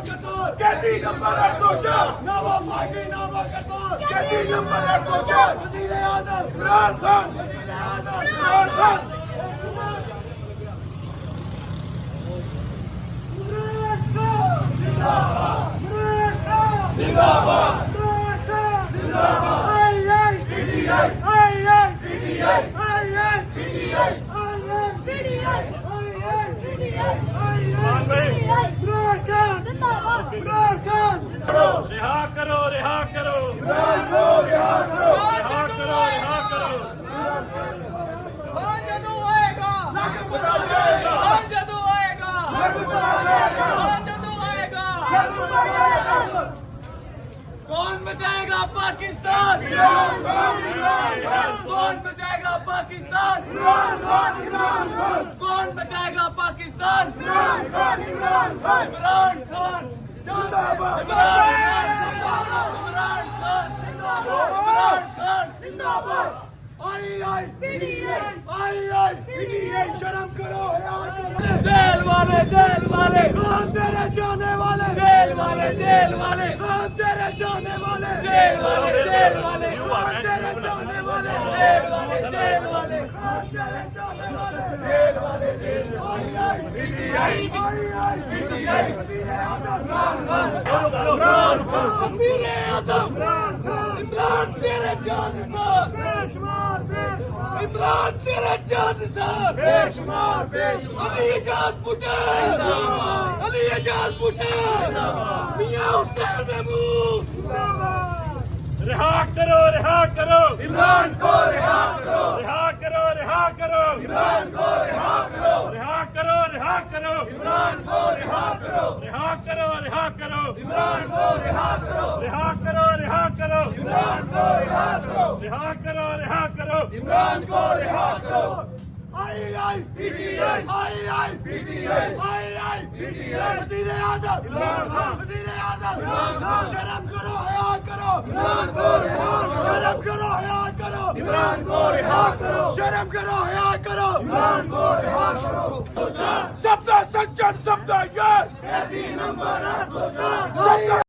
कतूर कैदी नंबर 804 नवाब पार्टी नामा कतूर कैदी नंबर 804 वज़ीर आज़म इमरान खान वज़ीर आज़म इमरान खान जिंदाबाद रिहा करो रिहा करो रिहा करो रिहा करो रिहा करो रिहा करो जदू आएगा जदू आएगा जदू आएगा कौन बचाएगा पाकिस्तान कौन बचाएगा पाकिस्तान कौन बचाएगा पाकिस्तान इमरान खान जिंदाबाद इमरान खान जिंदाबाद आई पीडीए शर्म करो जेल वाले कौन तेरे जाने वाले जेल वाले कौन तेरे जाने वाले जेल वाले कौन तेरे जाने वाले जेल वाले कौन तेरे जाने वाले जेल वाले आई पीडीए वीरे आज़म इमरान तेरे जान साहब बेशुमार इमरान तेरे जान साहब बेशुमार अली एजाज बुटेल अली एजाज बुटेल मियां हुसैन महमूद रिहा करो इमरान को रिहा करो रिहा करो रिहा करो इमरान को रिहा करो रिहा करो रिहा करो इमरान को रिहा करो रिहा करो रिहा करो इमरान को रिहा करो रिहा करो रिहा करो इमरान को रिहा करो रिहा करो रिहा करो इमरान को रिहा करो आई पीडीए वज़ीर आज़म इमरान खान वज़ीर आज़म इमरान खान शर्म करो हया करो इमरान को रिहा करो शर्म करो हया करो इमरान को रिहा करो शर्म करो हया करो इमरान को रिहा करो शब्द सज्जन शब्द ये कैदी नंबर 804